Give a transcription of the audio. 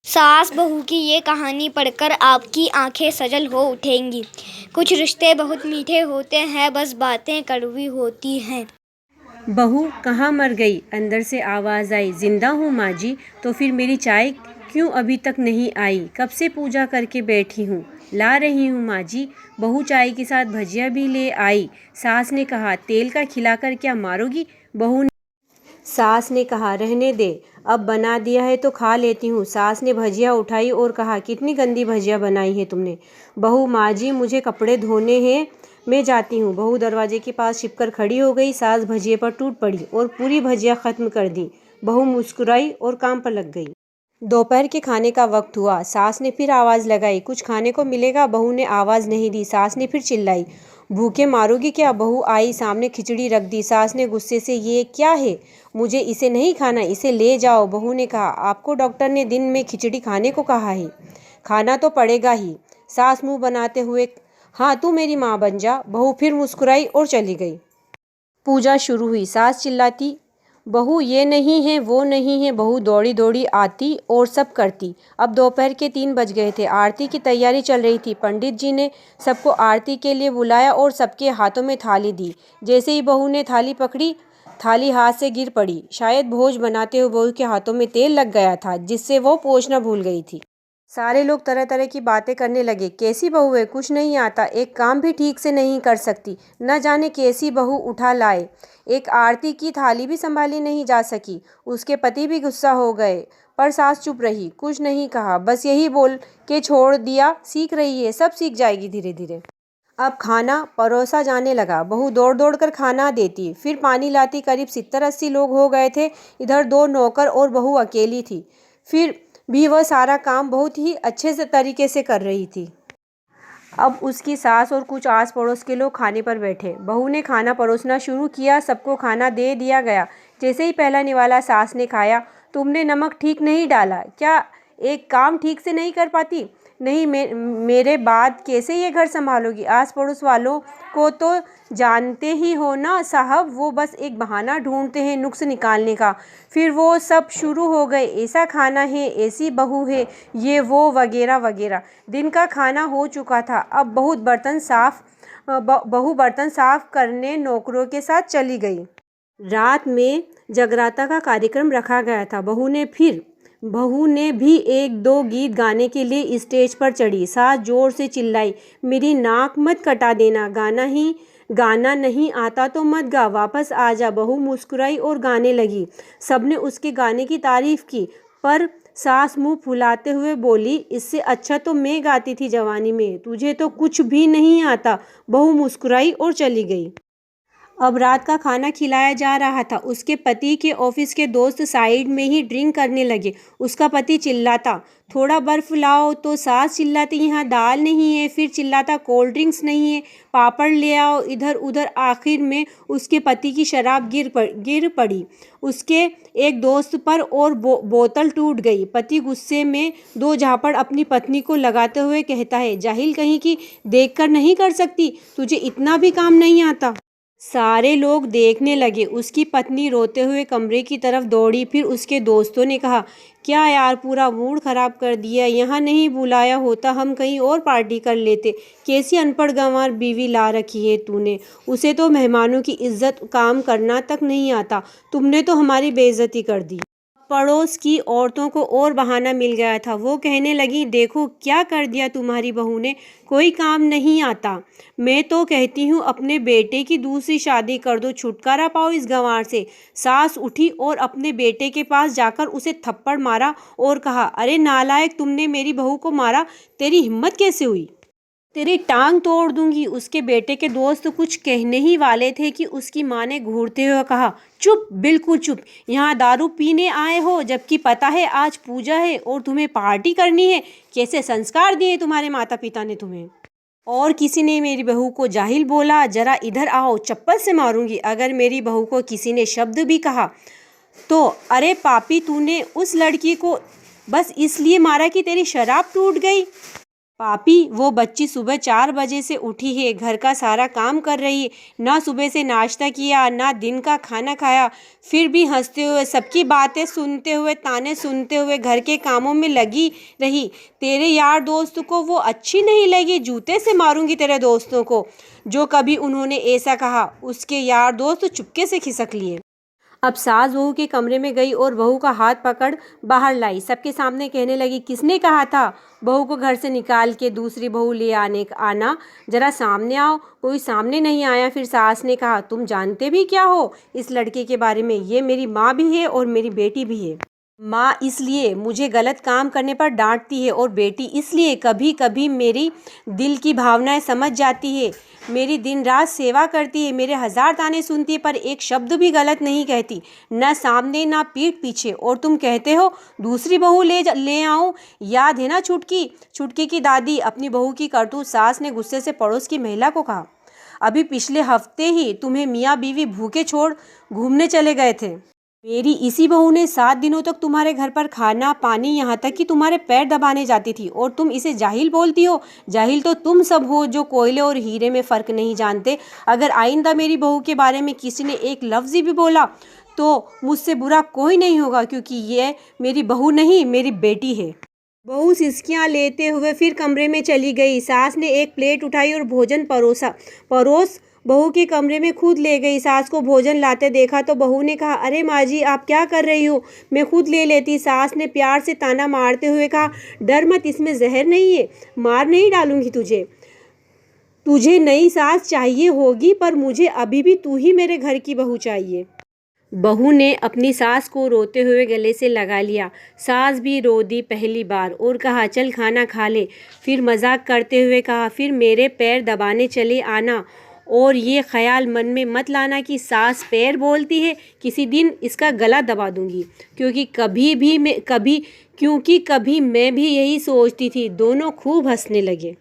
सास बहू की ये कहानी पढ़कर आपकी आंखें सजल हो उठेंगी। कुछ रिश्ते बहुत मीठे होते हैं, बस बातें कड़वी होती हैं। बहू कहाँ मर गई? अंदर से आवाज़ आई। जिंदा हूँ माँ जी। तो फिर मेरी चाय क्यों अभी तक नहीं आई? कब से पूजा करके बैठी हूँ। ला रही हूँ माँ जी। बहू चाय के साथ भजिया भी ले आई। सास ने कहा, तेल का खिलाकर क्या मारोगी? सास ने कहा, रहने दे, अब बना दिया है तो खा लेती हूँ। सास ने भजिया उठाई और कहा, कितनी गंदी भजिया बनाई है तुमने। बहू, माँ जी मुझे कपड़े धोने हैं, मैं जाती हूँ। बहू दरवाजे के पास छिपकर खड़ी हो गई। सास भजिए पर टूट पड़ी और पूरी भजिया खत्म कर दी। बहू मुस्कुराई और काम पर लग गई। दोपहर के खाने का वक्त हुआ। सास ने फिर आवाज़ लगाई, कुछ खाने को मिलेगा? बहू ने आवाज़ नहीं दी। सास ने फिर चिल्लाई, भूखे मारोगी क्या? बहू आई, सामने खिचड़ी रख दी। सास ने गुस्से से, ये क्या है? मुझे इसे नहीं खाना, इसे ले जाओ। बहू ने कहा, आपको डॉक्टर ने दिन में खिचड़ी खाने को कहा है, खाना तो पड़ेगा ही। सास मुंह बनाते हुए, हाँ तू मेरी माँ बन जा। बहू फिर मुस्कुराई और चली गई। पूजा शुरू हुई। सास चिल्लाती, बहू ये नहीं है, वो नहीं है। बहू दौड़ी दौड़ी आती और सब करती। अब दोपहर के 3 बज गए थे। आरती की तैयारी चल रही थी। पंडित जी ने सबको आरती के लिए बुलाया और सबके हाथों में थाली दी। जैसे ही बहू ने थाली पकड़ी, थाली हाथ से गिर पड़ी। शायद भोज बनाते हुए बहू के हाथों में तेल लग गया था, जिससे वो पोंछना भूल गई थी। सारे लोग तरह तरह की बातें करने लगे। कैसी बहू है, कुछ नहीं आता, एक काम भी ठीक से नहीं कर सकती, न जाने कैसी बहू उठा लाए, एक आरती की थाली भी संभाली नहीं जा सकी। उसके पति भी गुस्सा हो गए, पर सास चुप रही, कुछ नहीं कहा, बस यही बोल के छोड़ दिया, सीख रही है, सब सीख जाएगी धीरे धीरे। अब खाना परोसा जाने लगा। बहू दौड़ दौड़ कर खाना देती, फिर पानी लाती। करीब 70-80 लोग हो गए थे। इधर 2 नौकर और बहू अकेली थी। फिर भी वह सारा काम बहुत ही अच्छे से तरीके से कर रही थी। अब उसकी सास और कुछ आस पड़ोस के लोग खाने पर बैठे। बहू ने खाना परोसना शुरू किया। सबको खाना दे दिया गया। जैसे ही पहला निवाला सास ने खाया, तुमने नमक ठीक नहीं डाला क्या? एक काम ठीक से नहीं कर पाती? नहीं, मेरे बाद कैसे ये घर संभालोगी? आस पड़ोस वालों को तो जानते ही हो ना साहब, वो बस एक बहाना ढूंढते हैं नुक्स निकालने का। फिर वो सब शुरू हो गए, ऐसा खाना है, ऐसी बहू है, ये वो वगैरह वगैरह। दिन का खाना हो चुका था। अब बहू बर्तन साफ करने नौकरों के साथ चली गई। रात में जगराता का कार्यक्रम रखा गया था। बहू ने भी 1-2 गीत गाने के लिए स्टेज पर चढ़ी। सास जोर से चिल्लाई, मेरी नाक मत कटा देना, गाना नहीं आता तो मत गा, वापस आ जा। बहू मुस्कुराई और गाने लगी। सबने उसके गाने की तारीफ की, पर सास मुंह फुलाते हुए बोली, इससे अच्छा तो मैं गाती थी जवानी में, तुझे तो कुछ भी नहीं आता। बहू मुस्कुराई और चली गई। अब रात का खाना खिलाया जा रहा था। उसके पति के ऑफिस के दोस्त साइड में ही ड्रिंक करने लगे। उसका पति चिल्लाता, थोड़ा बर्फ लाओ, तो सास चिल्लाती, यहाँ दाल नहीं है। फिर चिल्लाता, कोल्ड ड्रिंक्स नहीं है, पापड़ ले आओ। इधर उधर, आखिर में उसके पति की शराब गिर पड़ी उसके एक दोस्त पर और बोतल टूट गई। पति गुस्से में 2 झापड़ अपनी पत्नी को लगाते हुए कहता है, जाहिल कहीं की, देख कर नहीं कर सकती, तुझे इतना भी काम नहीं आता। सारे लोग देखने लगे। उसकी पत्नी रोते हुए कमरे की तरफ दौड़ी। फिर उसके दोस्तों ने कहा, क्या यार, पूरा मूड खराब कर दिया, यहाँ नहीं बुलाया होता, हम कहीं और पार्टी कर लेते। कैसी अनपढ़ गंवार बीवी ला रखी है तूने, उसे तो मेहमानों की इज्जत काम करना तक नहीं आता, तुमने तो हमारी बेइज्जती कर दी। पड़ोस की औरतों को और बहाना मिल गया था। वो कहने लगी, देखो क्या कर दिया तुम्हारी बहू ने, कोई काम नहीं आता। मैं तो कहती हूँ अपने बेटे की दूसरी शादी कर दो, छुटकारा पाओ इस गंवार से। सास उठी और अपने बेटे के पास जाकर उसे थप्पड़ मारा और कहा, अरे नालायक, तुमने मेरी बहू को मारा, तेरी हिम्मत कैसे हुई? तेरी टांग तोड़ दूंगी। उसके बेटे के दोस्त कुछ कहने ही वाले थे कि उसकी माँ ने घूरते हुए कहा, चुप, बिल्कुल चुप, यहाँ दारू पीने आए हो, जबकि पता है आज पूजा है और तुम्हें पार्टी करनी है। कैसे संस्कार दिए तुम्हारे माता पिता ने तुम्हें? और किसी ने मेरी बहू को जाहिल बोला, जरा इधर आओ, चप्पल से मारूंगी। अगर मेरी बहू को किसी ने शब्द भी कहा तो, अरे पापी, तूने उस लड़की को बस इसलिए मारा कि तेरी शराब टूट गई। पापी, वो बच्ची सुबह 4 बजे से उठी है, घर का सारा काम कर रही है, ना सुबह से नाश्ता किया, ना दिन का खाना खाया, फिर भी हंसते हुए, सबकी बातें सुनते हुए, ताने सुनते हुए घर के कामों में लगी रही। तेरे यार दोस्त को वो अच्छी नहीं लगी, जूते से मारूंगी तेरे दोस्तों को। जो कभी उन्होंने ऐसा कहा, उसके यार दोस्त चुपके से खिसक लिए। अब सास बहू के कमरे में गई और बहू का हाथ पकड़ बाहर लाई। सबके सामने कहने लगी, किसने कहा था बहू को घर से निकाल के दूसरी बहू ले आना, जरा सामने आओ। कोई सामने नहीं आया। फिर सास ने कहा, तुम जानते भी क्या हो इस लड़के के बारे में? ये मेरी माँ भी है और मेरी बेटी भी है। माँ इसलिए मुझे गलत काम करने पर डांटती है और बेटी इसलिए कभी कभी मेरी दिल की भावनाएं समझ जाती है। मेरी दिन रात सेवा करती है, मेरे 1000 ताने सुनती है, पर एक शब्द भी गलत नहीं कहती, न सामने ना पीठ पीछे। और तुम कहते हो दूसरी बहू ले आऊं? याद है ना छुटकी की दादी, अपनी बहू की करतूत? सास ने गुस्से से पड़ोस की महिला को कहा, अभी पिछले हफ्ते ही तुम्हें मियाँ बीवी भूखे छोड़ घूमने चले गए थे। मेरी इसी बहू ने 7 दिनों तक तुम्हारे घर पर खाना पानी, यहाँ तक कि तुम्हारे पैर दबाने जाती थी, और तुम इसे जाहिल बोलती हो? जाहिल तो तुम सब हो जो कोयले और हीरे में फ़र्क नहीं जानते। अगर आइंदा मेरी बहू के बारे में किसी ने एक लफ्ज़ भी बोला तो मुझसे बुरा कोई नहीं होगा, क्योंकि ये मेरी बहू नहीं, मेरी बेटी है। बहू सिसकियाँ लेते हुए फिर कमरे में चली गई। सास ने एक प्लेट उठाई और भोजन परोस बहू के कमरे में खुद ले गई। सास को भोजन लाते देखा तो बहू ने कहा, अरे माँ जी, आप क्या कर रही हो? मैं खुद ले लेती। सास ने प्यार से ताना मारते हुए कहा, डर मत, इसमें जहर नहीं है, मार नहीं डालूंगी तुझे नई सास चाहिए होगी, पर मुझे अभी भी तू ही मेरे घर की बहू चाहिए। बहू ने अपनी सास को रोते हुए गले से लगा लिया। सास भी रो दी पहली बार और कहा, चल खाना खा ले। फिर मजाक करते हुए कहा, फिर मेरे पैर दबाने चले आना, और ये ख्याल मन में मत लाना कि सास पैर बोलती है, किसी दिन इसका गला दबा दूंगी। क्योंकि कभी मैं भी यही सोचती थी। दोनों खूब हंसने लगे।